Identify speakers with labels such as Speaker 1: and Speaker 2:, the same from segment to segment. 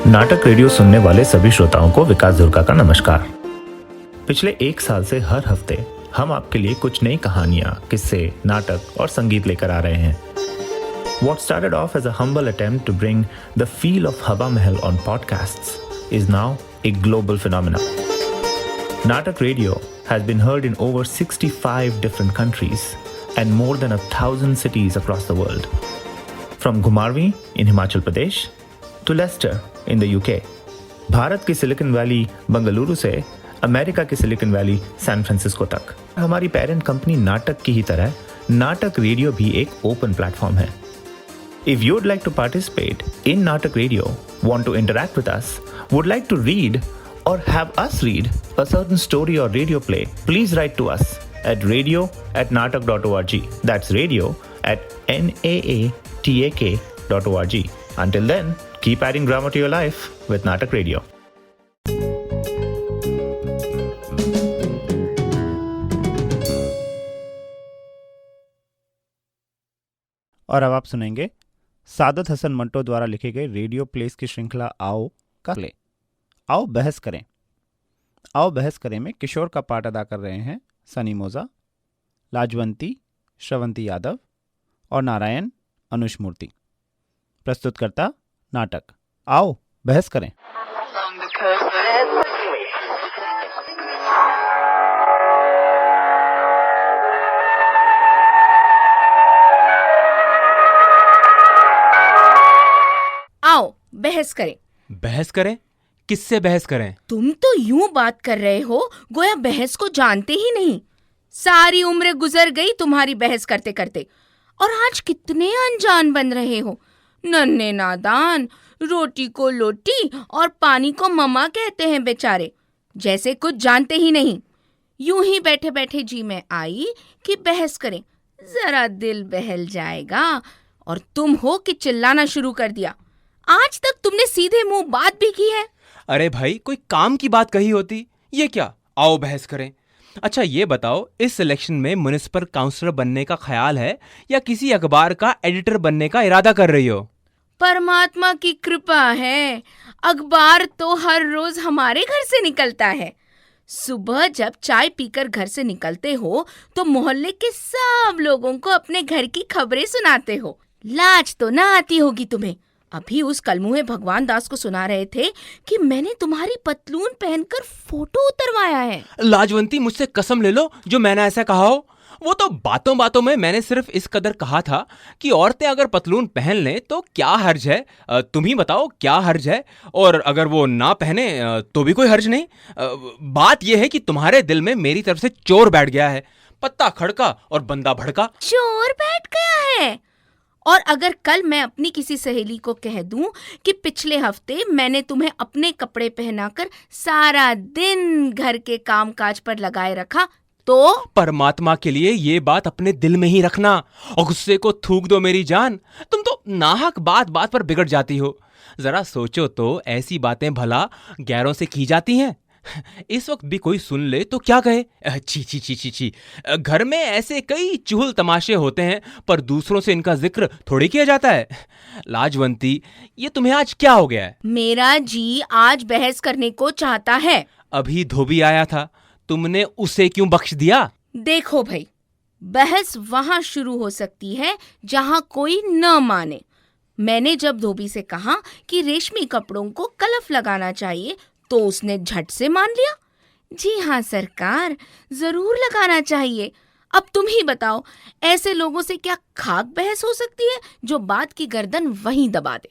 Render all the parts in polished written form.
Speaker 1: नाटक रेडियो सुनने वाले सभी श्रोताओं को विकास दुर्गा का नमस्कार। पिछले एक साल से हर हफ्ते हम आपके लिए कुछ नई कहानियां, किस्से, नाटक और संगीत लेकर आ रहे हैं। What started off as a humble attempt to bring the feel of Hava Mahal on podcasts is now a global phenomenon. Natak Radio has been heard in over 65 different countries and more than 1,000 cities across the world. From Ghumarvi in Himachal Pradesh to Leicester in the UK. Bharat की silicon valley Bengaluru से America की silicon valley San Francisco तक। हमारी parent company नाटक की ही तरह नाटक radio भी एक ओपन प्लेटफॉर्म है। If you'd like to participate in Natak Radio, want to interact with us, would like to read or have us read a certain story or radio play, please write to us at radio@natak.org. That's radio@naatak.org. Until then, keep adding drama to your life with Natak Radio.
Speaker 2: और अब आप सुनेंगे सादत हसन मंटो द्वारा लिखे गए radio place की श्रृंखला आओ का प्ले आओ बहस करें। आओ बहस करें में किशोर का पाठ अदा कर रहे हैं सनी मोजा, लाजवंती श्रवंती यादव और नारायण अनुषमूर्ति। प्रस्तुतकर्ता नाटक आओ बहस करें।
Speaker 3: आओ बहस करें।
Speaker 4: बहस करें? किससे बहस करें?
Speaker 3: तुम तो यूं बात कर रहे हो गोया बहस को जानते ही नहीं। सारी उम्र गुजर गई तुम्हारी बहस करते करते और आज कितने अनजान बन रहे हो। नन्हे नादान, रोटी को लोटी और पानी को ममा कहते हैं बेचारे, जैसे कुछ जानते ही नहीं। यूं ही बैठे बैठे जी में आई कि बहस करें, जरा दिल बहल जाएगा। और तुम हो कि चिल्लाना शुरू कर दिया। आज तक तुमने सीधे मुंह बात भी की है?
Speaker 4: अरे भाई, कोई काम की बात कही होती। ये क्या आओ बहस करें। अच्छा ये बताओ, इस सिलेक्शन में म्युनिसिपल काउंसलर बनने का ख्याल है या किसी अखबार का एडिटर बनने का इरादा कर रही हो?
Speaker 3: परमात्मा की कृपा है, अखबार तो हर रोज हमारे घर से निकलता है। सुबह जब चाय पीकर घर से निकलते हो तो मोहल्ले के सब लोगों को अपने घर की खबरें सुनाते हो। लाज तो ना आती होगी तुम्हें। अभी उस कलमुहे भगवान दास को सुना रहे थे कि मैंने तुम्हारी पतलून पहनकर फोटो उतरवाया है।
Speaker 4: लाजवंती, मुझसे कसम ले लो जो मैंने ऐसा कहा हो। वो तो बातों बातों में मैंने सिर्फ इस कदर कहा था कि औरतें अगर पतलून पहन लें तो क्या हर्ज है। तुम ही बताओ क्या हर्ज है, और अगर वो ना पहने तो भी कोई हर्ज नहीं। बात यह है कि तुम्हारे दिल में मेरी तरफ से चोर बैठ गया है। पत्ता खड़का और बंदा भड़का।
Speaker 3: चोर बैठ गया है? और अगर कल मैं अपनी किसी सहेली को कह दूं कि पिछले हफ्ते मैंने तुम्हें अपने कपड़े पहनाकर सारा दिन घर के कामकाज पर लगाए रखा तो?
Speaker 4: परमात्मा के लिए ये बात अपने दिल में ही रखना और गुस्से को थूक दो मेरी जान। तुम तो नाहक बात बात पर बिगड़ जाती हो। जरा सोचो तो, ऐसी बातें भला गैरों से की जाती हैं? इस वक्त भी कोई सुन ले तो क्या कहे, ची ची ची ची ची। घर में ऐसे कई चुहल तमाशे होते हैं पर दूसरों से इनका जिक्र थोड़ी किया जाता है। लाजवंती, ये तुम्हें आज क्या हो गया है?
Speaker 3: मेरा जी आज बहस करने को चाहता है।
Speaker 4: अभी धोबी आया था, तुमने उसे क्यों बख्श दिया?
Speaker 3: देखो भाई, बहस वहां शुरू हो सकती है जहां कोई न माने। मैंने जब धोबी से कहा कि रेशमी कपड़ों को कलफ लगाना चाहिए तो उसने झट से मान लिया। जी हाँ सरकार, जरूर लगाना चाहिए। अब तुम ही बताओ, ऐसे लोगों से क्या खाक बहस हो सकती है जो बात की गर्दन वहीं दबा दे?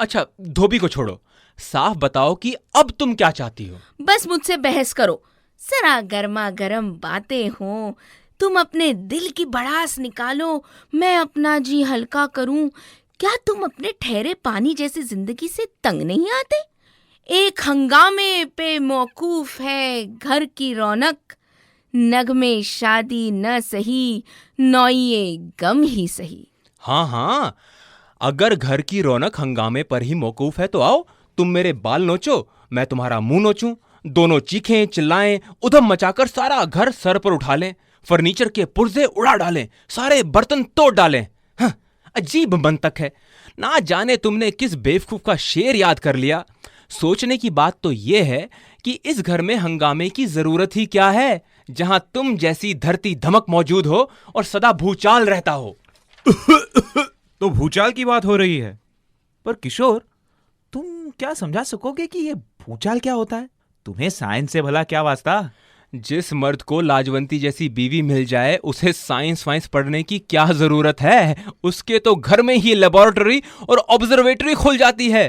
Speaker 4: अच्छा धोबी को छोड़ो, साफ बताओ कि अब तुम क्या चाहती हो?
Speaker 3: बस मुझसे बहस करो, जरा गर्मा गर्म बातें हों, तुम अपने दिल की भड़ास निकालो, मैं अपना जी हल्का करूं। क्या तुम अपने ठहरे पानी जैसी जिंदगी से तंग नहीं आते? एक हंगामे पे मौकूफ है घर की रौनक, नगमे शादी न सही, नौइये गम ही सही।
Speaker 4: हाँ हाँ, अगर घर की रौनक हंगामे पर ही मौकूफ है तो आओ, तुम मेरे बाल नोचो, मैं तुम्हारा मुंह नोचूं। दोनों चीखें चिल्लाएं, उधम मचाकर सारा घर सर पर उठा लें, फर्नीचर के पुर्जे उड़ा डालें, सारे बर्तन तोड़ डालें। हाँ, अजीब मंतक है। ना जाने तुमने किस बेवकूफ का शेर याद कर लिया। सोचने की बात तो यह है कि इस घर में हंगामे की जरूरत ही क्या है, जहां तुम जैसी धरती धमक मौजूद हो और सदा भूचाल रहता हो।
Speaker 5: तो भूचाल की बात हो रही है, पर किशोर तुम क्या समझा सकोगे कि ये भूचाल क्या होता है? तुम्हें साइंस से भला क्या वास्ता?
Speaker 4: जिस मर्द को लाजवंती जैसी बीवी मिल जाए उसे साइंस वाइंस पढ़ने की क्या जरूरत है? उसके तो घर में ही लेबोरेटरी और ऑब्जर्वेटरी खुल जाती है।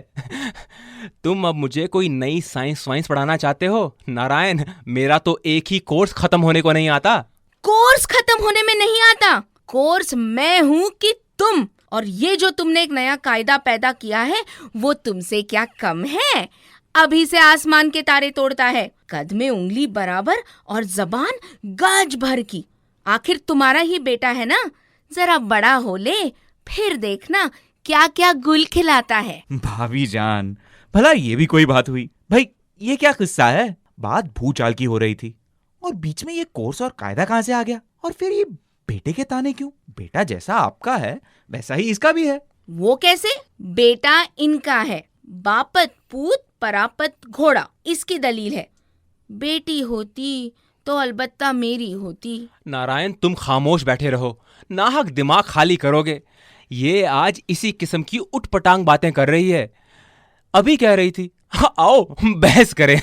Speaker 4: तुम अब मुझे कोई नई साइंस वाइंस पढ़ाना चाहते हो? नारायण, मेरा तो एक ही कोर्स खत्म होने को नहीं आता।
Speaker 3: कोर्स खत्म होने में नहीं आता। कोर्स मैं हूँ कि तुम? और ये जो तुमने एक नया कायदा पैदा किया है वो तुमसे क्या कम है? अभी से आसमान के तारे तोड़ता है, कद में उंगली बराबर और जबान गाज भर की। आखिर तुम्हारा ही बेटा है ना, जरा बड़ा हो ले, फिर देखना क्या क्या गुल खिलाता है।
Speaker 5: भाभी जान, भला ये भी कोई बात हुई? भाई ये क्या किस्सा है? बात भूचाल की हो रही थी और बीच में ये कोर्स और कायदा कहां से आ गया? और फिर ये बेटे के ताने क्यों? बेटा जैसा आपका है वैसा ही इसका भी है।
Speaker 3: वो कैसे? बेटा इनका है, बापत पूत परापत घोड़ा, इसकी दलील है। बेटी होती तो अलबत्ता मेरी होती।
Speaker 4: नारायण, तुम खामोश बैठे रहो, नाहक दिमाग खाली करोगे। ये आज इसी किस्म की उटपटांग बातें कर रही है। अभी कह रही थी आओ बहस करें।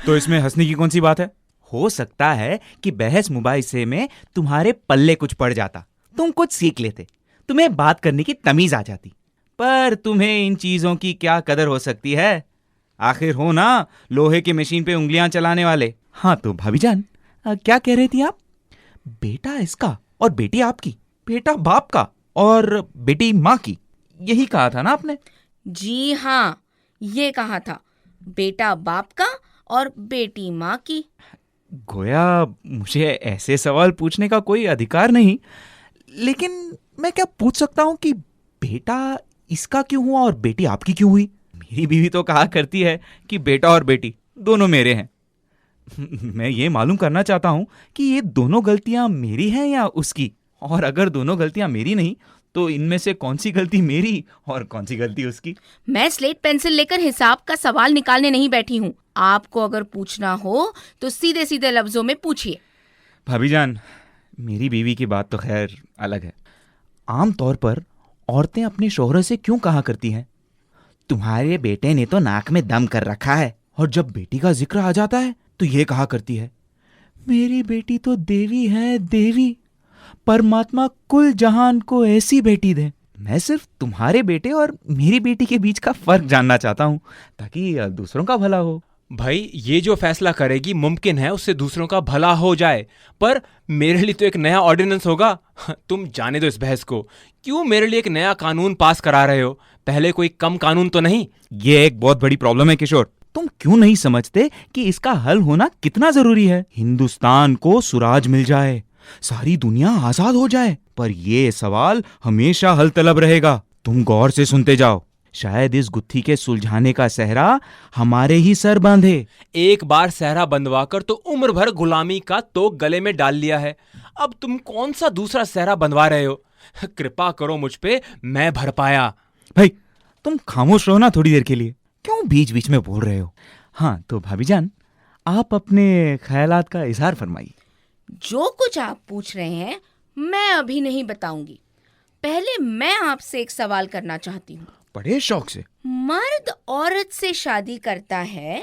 Speaker 5: तो इसमें हंसने की कौन सी बात है? हो सकता है कि बहस मुबाहिसे में तुम्हारे पल्ले कुछ पड़ जाता, तुम कुछ सीख लेते, तुम्हें बात करने की तमीज आ जाती। पर तुम्हें इन चीजों की क्या कदर हो सकती है? आखिर हो ना लोहे की मशीन पे उंगलियां चलाने वाले। हाँ तो भाभी जान, क्या कह रही थी आप? बेटा इसका और बेटी आपकी, बेटा बाप का और बेटी माँ की, यही कहा था ना आपने?
Speaker 3: जी हाँ, ये कहा था, बेटा बाप का और बेटी माँ की।
Speaker 5: गोया मुझे ऐसे सवाल पूछने का कोई अधिकार नहीं, लेकिन मैं क्या पूछ सकता हूं कि बेटा इसका क्यों हुआ और बेटी आपकी क्यों हुई? मेरी बीवी तो कहा करती है कि बेटा और बेटी दोनों मेरे हैं। मैं ये मालूम करना चाहता हूं कि ये दोनों गलतियां मेरी हैं या उसकी, और अगर दोनों गलतियां मेरी नहीं तो इनमें से कौन सी गलती मेरी और कौन सी गलती उसकी?
Speaker 3: मैं स्लेट पेंसिल लेकर हिसाब का सवाल निकालने नहीं बैठी हूँ। आपको अगर पूछना हो तो सीधे सीधे लफ्जों में पूछिए।
Speaker 5: भाभी जान, मेरी बीवी की बात तो खैर अलग है। आमतौर पर औरतें अपने शौहरों से क्यों कहा करती हैं, तुम्हारे बेटे ने तो नाक में दम कर रखा है, और जब बेटी का जिक्र आ जाता है तो ये कहा करती है, मेरी बेटी तो देवी है, देवी, परमात्मा कुल जहान को ऐसी बेटी दे। मैं सिर्फ तुम्हारे बेटे और मेरी बेटी के बीच का फर्क जानना चाहता हूं ताकि दूसरों का भला हो।
Speaker 4: भाई, ये जो फैसला करेगी मुमकिन है उससे दूसरों का भला हो जाए, पर मेरे लिए तो एक नया ऑर्डिनेंस होगा। तुम जाने दो इस बहस को। क्यों मेरे लिए एक नया कानून पास करा रहे हो? पहले कोई कम कानून तो नहीं?
Speaker 5: ये एक बहुत बड़ी प्रॉब्लम है किशोर। तुम क्यों नहीं समझते कि इसका हल होना कितना जरूरी है? हिंदुस्तान को सुराज मिल जाए, सारी दुनिया आजाद हो जाए, पर यह सवाल हमेशा हल तलब रहेगा। तुम गौर से सुनते जाओ, शायद इस गुत्थी के सुलझाने का सहरा हमारे ही सर बांधे।
Speaker 4: एक बार सहरा बंधवाकर तो उम्र भर गुलामी का तो गले में डाल लिया है, अब तुम कौन सा दूसरा सहरा बंधवा रहे हो? कृपा करो मुझ पे, मैं भर पाया।
Speaker 5: भाई तुम खामोश रहो ना थोड़ी देर के लिए, क्यों बीच बीच में बोल रहे हो? हाँ तो भाभी जान, आप अपने ख्यालात का इजहार फरमाइए।
Speaker 3: जो कुछ आप पूछ रहे हैं मैं अभी नहीं बताऊंगी। पहले मैं आपसे एक सवाल करना चाहती हूँ।
Speaker 5: बड़े शौक से।
Speaker 3: मर्द औरत से शादी करता है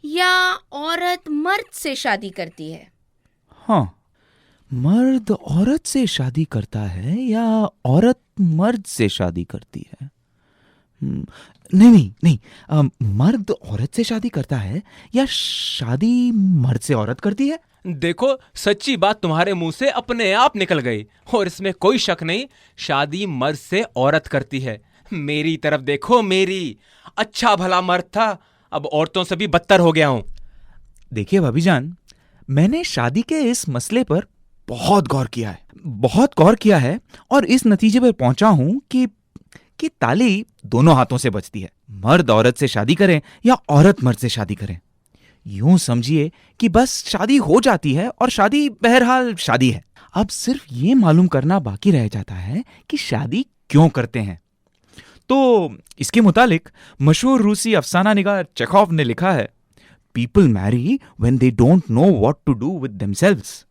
Speaker 3: या औरत मर्द से शादी करती है?
Speaker 5: हाँ, मर्द औरत से शादी करता है या औरत मर्द से शादी करती है? नहीं, मर्द औरत से शादी करता है या शादी मर्द से औरत करती है?
Speaker 4: देखो, सच्ची बात तुम्हारे मुंह से अपने आप निकल गई, और इसमें कोई शक नहीं, शादी मर्द से औरत करती है। मेरी तरफ देखो, मेरी अच्छा भला मर्द था, अब औरतों से भी बदतर हो गया हूं।
Speaker 5: देखिए भाभी जान, मैंने शादी के इस मसले पर बहुत गौर किया है और इस नतीजे पर पहुंचा हूं कि ताली दोनों हाथों से बजती है। मर्द औरत से शादी करें या औरत मर्द से शादी करें, यूं समझिए कि बस शादी हो जाती है और शादी बहरहाल शादी है। अब सिर्फ ये मालूम करना बाकी रह जाता है कि शादी क्यों करते हैं। तो इसके मुतालिक मशहूर रूसी अफसाना निगार चेखोव ने लिखा है, people marry when they don't know what to do with themselves.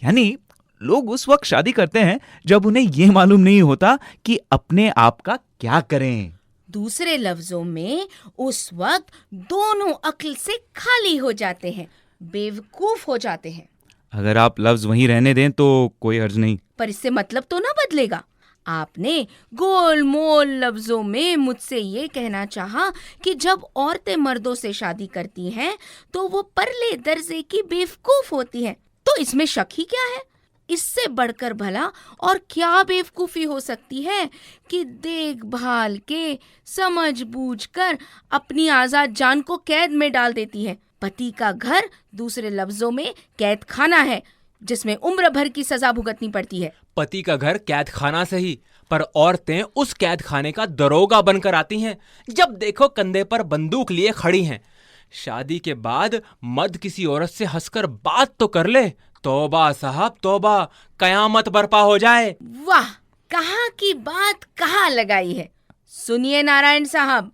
Speaker 5: यानी लोग उस वक्त शादी करते हैं जब उन्हें यह मालूम नहीं होता कि अपने आप का क्या करें।
Speaker 3: दूसरे लफ्जों में उस वक्त दोनों अक्ल से खाली हो जाते हैं, बेवकूफ हो जाते हैं।
Speaker 5: अगर आप लफ्ज वहीं रहने दें तो कोई हर्ज नहीं।
Speaker 3: पर इससे मतलब तो ना बदलेगा। आपने गोल मोल लफ्जों में मुझसे ये कहना चाहा कि जब औरतें मर्दों से शादी करती हैं तो वो परले दर्जे की बेवकूफ होती हैं। तो इसमें शक ही क्या है? इससे बढ़कर भला और क्या बेवकूफी हो सकती है कि देखभाल के समझ बूझ कर अपनी आजाद जान को कैद में डाल देती है। पति का घर दूसरे लफ्जों में कैद खाना है जिसमें उम्र भर की सजा भुगतनी पड़ती है।
Speaker 4: पति का घर कैद खाना सही, पर औरतें उस कैद खाने का दरोगा बनकर आती हैं। जब देखो कंधे पर बंदूक लिए खड़ी हैं। शादी के बाद मर्द किसी औरत से हंसकर बात तो कर ले, तौबा साहब तौबा, कयामत बर्पा हो जाए।
Speaker 3: वाह, कहाँ की बात कहाँ लगाई है। सुनिए नारायण साहब,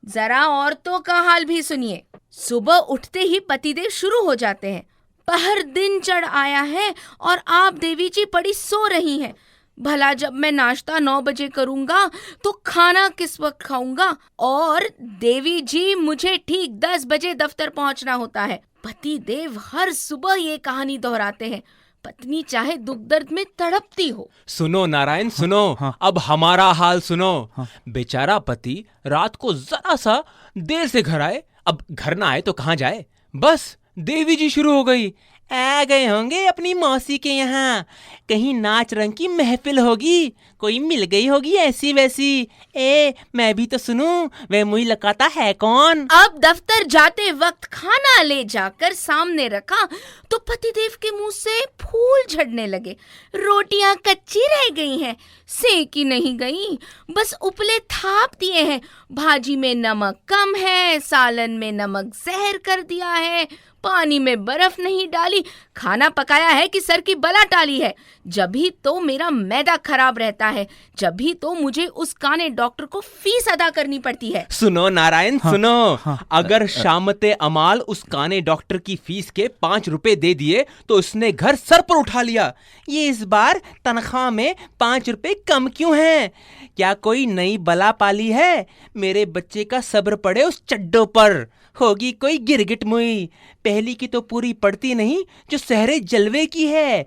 Speaker 3: जरा औरतों का हाल भी सुनिए। सुबह उठते ही पतिदेव शुरू हो जाते हैं। पहर दिन चढ़ आया है और आप देवी जी पड़ी सो रही हैं। भला जब मैं नाश्ता 9 बजे करूंगा तो खाना किस वक्त खाऊंगा? और देवी जी मुझे ठीक 10 बजे दफ्तर पहुंचना होता है। पति देव हर सुबह ये कहानी दोहराते हैं। पत्नी चाहे दुख दर्द में तड़पती हो।
Speaker 4: सुनो नारायण सुनो, अब हमारा हाल सुनो। बेचारा पति रात को जरा सा देर से घर आए, अब घर ना आए तो कहाँ जाए। बस देवी जी शुरू हो गई, आ गए होंगे अपनी मौसी के यहाँ, कहीं नाच रंग की महफिल होगी, कोई मिल गई होगी ऐसी वैसी। ए मैं भी तो सुनूं, वह मुझे लगाता है कौन।
Speaker 3: अब दफ्तर जाते वक्त खाना ले जाकर सामने रखा तो पतिदेव के मुंह से फूल झड़ने लगे। रोटियां कच्ची रह गई हैं, सेकी नहीं गई, बस उपले थाप दिए हैं। भाजी में नमक कम है, सालन में नमक जहर कर दिया है, पानी में बर्फ नहीं डाली, खाना पकाया है कि सर की बला टाली है। जब भी तो मेरा मैदा खराब रहता है, जब भी तो मुझे उस काने डॉक्टर को फीस अदा करनी पड़ती है।
Speaker 4: सुनो नारायण सुनो, अगर शामते अमाल उस काने डॉक्टर की फीस के 5 रुपए दे दिए तो उसने घर सर पर उठा लिया। ये इस बार तनख्वाह में 5 रुपए कम क्यों हैं? क्या कोई नई बला पाली है? मेरे बच्चे का सब्र पड़े उस चड्डों पर, होगी कोई गिरगिट मुई। पहली की तो पूरी पड़ती नहीं जो सहरे जलवे की है।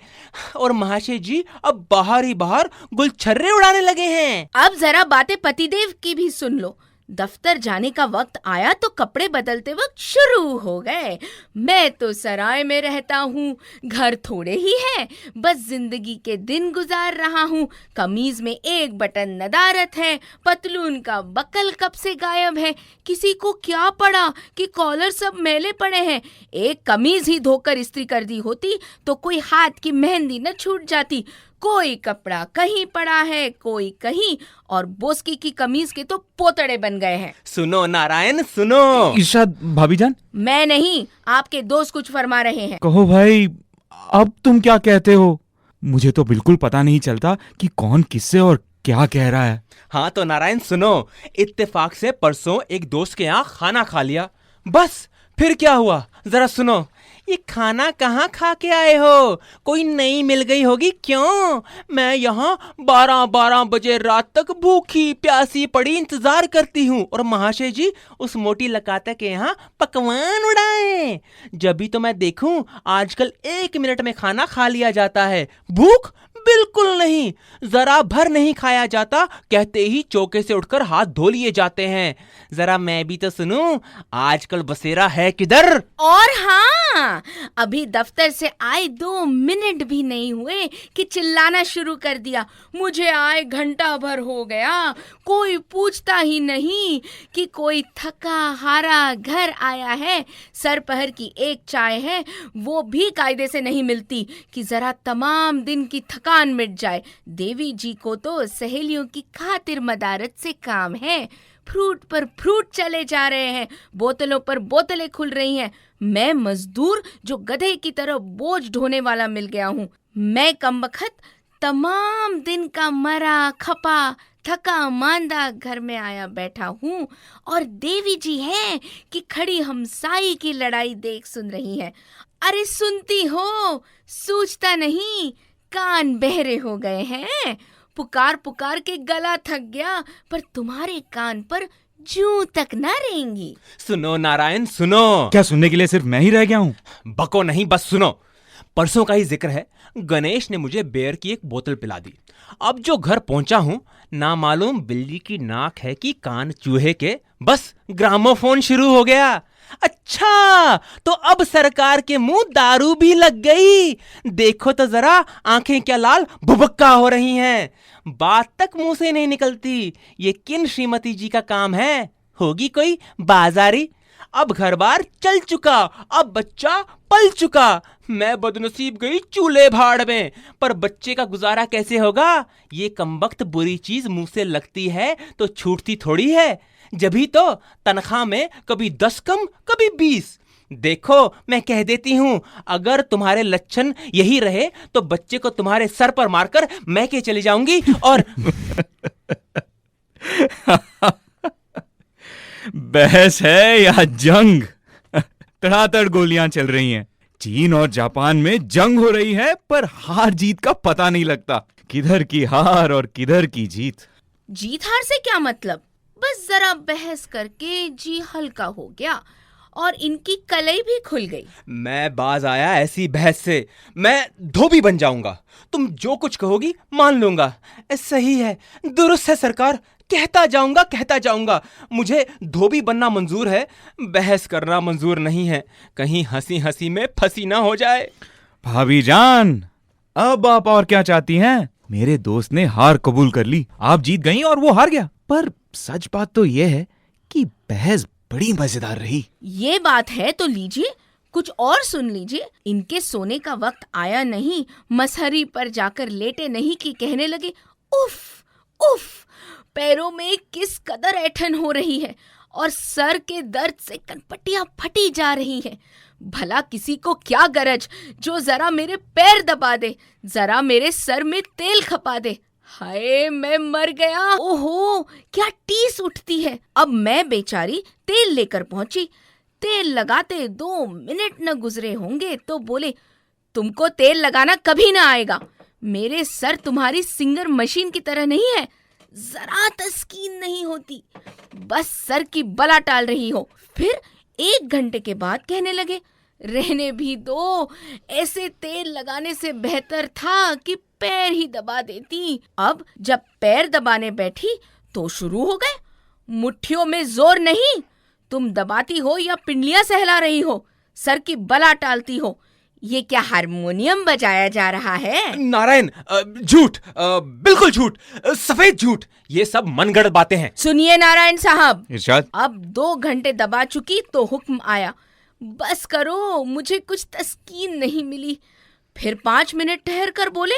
Speaker 4: और महाशय जी अब बाहर ही बाहर गुलछर्रे उड़ाने लगे हैं।
Speaker 3: अब जरा बातें पतिदेव की भी सुन लो। दफ्तर जाने का वक्त आया तो कपड़े बदलते वक्त शुरू हो गए। मैं तो सराय में रहता हूँ, घर थोड़े ही है, बस जिंदगी के दिन गुजार रहा हूँ। कमीज में एक बटन नदारत है, पतलून का बकल कब से गायब है। किसी को क्या पड़ा कि कॉलर सब मैले पड़े हैं। एक कमीज ही धोकर इस्त्री कर दी होती तो कोई हाथ की मेहंदी न छूट जाती। कोई कपड़ा कहीं पड़ा है, कोई कहीं, और बोस्की की कमीज के तो पोतड़े बन गए हैं।
Speaker 4: सुनो नारायण सुनो।
Speaker 5: इरशाद भाभी जान।
Speaker 3: मैं नहीं, आपके दोस्त कुछ फरमा रहे हैं।
Speaker 5: कहो भाई, अब तुम क्या कहते हो? मुझे तो बिल्कुल पता नहीं चलता कि कौन किससे और क्या कह रहा है।
Speaker 4: हाँ तो नारायण सुनो, इत्तेफाक से परसों एक दोस्त के यहाँ खाना खा लिया। बस फिर क्या हुआ जरा सुनो। ये खाना कहाँ खा के आए हो? कोई नई मिल गई होगी क्यों? मैं यहाँ 12-12 बजे रात तक भूखी प्यासी पड़ी इंतजार करती हूँ और महाशय जी उस मोटी लकाता के यहाँ पकवान उड़ाए। जब भी तो मैं देखूं आजकल 1 मिनट में खाना खा लिया जाता है। भूख बिल्कुल नहीं, जरा भर नहीं खाया जाता, कहते ही चौके से उठकर हाथ धो लिए जाते हैं। जरा मैं भी तो सुनूं, आजकल बसेरा है किधर?
Speaker 3: और हाँ, अभी दफ्तर से आए 2 मिनट भी नहीं हुए कि चिल्लाना शुरू कर दिया। मुझे आए घंटा भर हो गया, कोई पूछता ही नहीं कि कोई थका हारा घर आया है। सर पहर की एक चाय है, वो भी कायदे से नहीं मिलती कि जरा तमाम दिन की थकान मिट जाए। देवी जी को तो सहेलियों की खातिर मदारत से काम है। फ्रूट पर फ्रूट चले जा रहे हैं, बोतलों पर बोतलें खुल रही हैं। मैं मजदूर जो गधे की तरह बोझ ढोने वाला मिल गया हूँ। मैं कमबख्त तमाम दिन का मरा खपा थका मांदा घर में आया बैठा हूँ और देवी जी हैं कि खड़ी हमसाई की लड़ाई देख सुन रही है। अरे सुनती हो, सूझता नहीं, कान बहरे हो गए हैं। पुकार पुकार के गला थक गया, पर तुम्हारे कान पर जूं तक ना रहेंगी।
Speaker 4: सुनो नारायण सुनो।
Speaker 5: क्या सुनने के लिए सिर्फ मैं ही रह गया हूँ?
Speaker 4: बको नहीं, बस सुनो। परसों का ही जिक्र है, गणेश ने मुझे बेयर की एक बोतल पिला दी। अब जो घर पहुंचा हूं, ना मालूम बिल्ली की नाक है कि कान चूहे के, बस ग्रामोफोन शुरू हो गया। अच्छा, तो अब सरकार के मुंह दारू भी लग गई। देखो तो जरा, आंखें क्या लाल भुभक्का हो रही हैं। बात तक मुंह से नहीं निकलती। ये किन श्रीमती जी का काम है? होगी कोई बाजारी। अब घर बार चल चुका, अब बच्चा पल चुका। मैं बदनसीब गई चूल्हे भाड़ में, पर बच्चे का गुजारा कैसे होगा? ये कमबख्त बुरी चीज मुंह से लगती है तो छूटती थोड़ी है। जभी तो तनख्वाह में कभी 10 कम, कभी 20। देखो, मैं कह देती हूं, अगर तुम्हारे लक्षण यही रहे तो बच्चे को तुम्हारे सर पर मारकर मैं के चली जाऊंगी। और
Speaker 5: बहस है या जंग? तड़ातड़ गोलियां चल रही हैं। चीन और जापान में जंग हो रही है, पर हार जीत का पता नहीं लगता। किधर की हार और किधर की जीत।
Speaker 3: जीत हार से क्या मतलब? बस जरा बहस करके जी हल्का हो गया और इनकी कलई भी खुल गई।
Speaker 4: मैं बाज आया ऐसी बहस से। मैं धोबी बन जाऊंगा। तुम जो कुछ कहोगी मान लूंगा। सही है, दुरुस्त है सरकार। कहता जाऊंगा। मुझे धोबी बनना मंजूर है, बहस करना मंजूर नहीं है। कहीं हंसी हंसी में फंसी ना हो जाए।
Speaker 5: भाभी जान, अब आप और क्या चाहती हैं? मेरे दोस्त ने हार कबूल कर ली। आप जीत गई और वो हार गया। पर सच बात तो यह है कि बहस बड़ी मजेदार रही।
Speaker 3: ये बात है तो लीजिए, कुछ और सुन लीजिए। इनके सोने का वक्त आया नहीं, मसहरी पर जाकर लेटे नहीं कि कहने लगे, उफ उफ, पैरों में किस कदर ऐठन हो रही है और सर के दर्द से कनपटियां फटी जा रही हैं। भला किसी को क्या गरज जो जरा मेरे पैर दबा दे, जरा मेरे सर में तेल खपा दे। हाय, मैं मर गया। ओहो, क्या टीस उठती है। अब मैं बेचारी तेल लेकर पहुंची। तेल लगाते 2 मिनट न गुजरे होंगे तो बोले, तुमको तेल लगाना कभी ना आएगा। मेरे सर तुम्हारी सिंगर मशीन की तरह नहीं है, जरा तस्कीन नहीं होती, बस सर की बला टाल रही हो। फिर 1 घंटे के बाद कहने लगे, रहने भी दो, ऐसे तेल लगाने से बेहतर था कि पैर ही दबा देती। अब जब पैर दबाने बैठी तो शुरू हो गए, मुट्ठियों में जोर नहीं, तुम दबाती हो या पिंडलियां सहला रही हो, सर की बला टालती हो। ये क्या हारमोनियम बजाया जा रहा है?
Speaker 4: नारायण, झूठ, बिल्कुल झूठ, सफेद झूठ। ये सब मनगढ़ंत बातें हैं।
Speaker 3: सुनिए नारायण साहब,
Speaker 5: इरशाद।
Speaker 3: अब 2 घंटे दबा चुकी तो हुक्म आया, बस करो, मुझे कुछ तस्कीन नहीं मिली। फिर 5 मिनट ठहर कर बोले,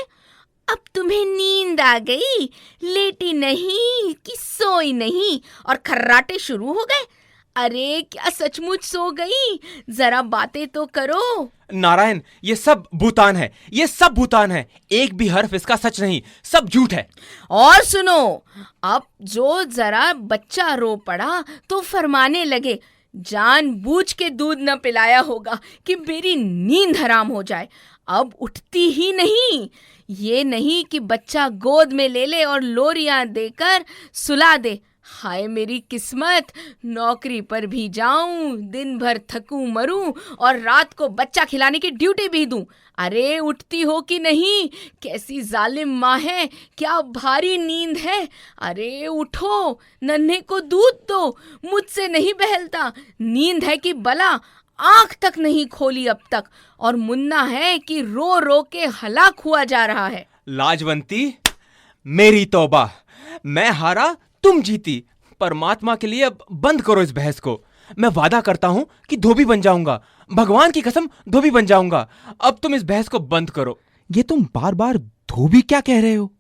Speaker 3: अब तुम्हें नींद आ गई, लेटी नहीं कि सोई नहीं, और खर्राटे शुरू हो गए। अरे क्या सचमुच सो गई? जरा बातें तो करो।
Speaker 4: नारायण, ये सब भूतान है, ये सब भूतान है। एक भी हर्फ इसका सच नहीं, सब झूठ है।
Speaker 3: और सुनो, अब जो जरा बच्चा रो पड़ा तो फरमाने लगे, जानबूझ के दूध न पिलाया होगा कि मेरी नींद हराम हो जाए। अब उठती ही नहीं। ये नहीं कि बच्चा गोद में ले ले और लोरियां देकर सुला दे। हाय मेरी किस्मत, नौकरी पर भी जाऊं, दिन भर थकूं मरूं और रात को बच्चा खिलाने की ड्यूटी भी दूं। अरे उठती हो कि नहीं? कैसी जालिम माँ है, क्या भारी नींद है। अरे उठो, नन्हे को दूध दो, मुझसे नहीं बहलता। नींद है कि बला, आंख तक नहीं खोली अब तक, और मुन्ना है कि रो रो के हलाक हुआ जा रहा है।
Speaker 4: लाजवंती, मेरी तौबा, मैं हारा तुम जीती। परमात्मा के लिए अब बंद करो इस बहस को। मैं वादा करता हूं कि धोबी बन जाऊंगा, भगवान की कसम धोबी बन जाऊंगा। अब तुम इस बहस को बंद करो।
Speaker 5: ये तुम बार बार धोबी क्या कह रहे हो?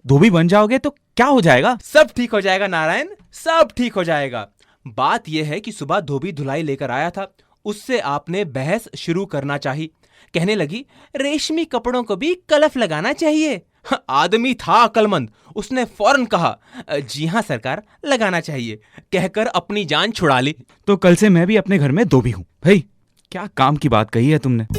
Speaker 5: धोबी बन जाओगे तो क्या हो जाएगा?
Speaker 4: सब ठीक हो जाएगा नारायण, सब ठीक हो जाएगा। बात यह है कि सुबह धोबी धुलाई लेकर आया था, उससे आपने बहस शुरू करना चाहिए। कहने लगी, रेशमी कपड़ों को भी कलफ लगाना चाहिए। आदमी था अक्लमंद, उसने फौरन कहा जी हाँ सरकार, लगाना चाहिए, कहकर अपनी जान छुड़ा ली।
Speaker 5: तो कल से मैं भी अपने घर में धोबी हूँ। भाई क्या काम की बात कही है तुमने।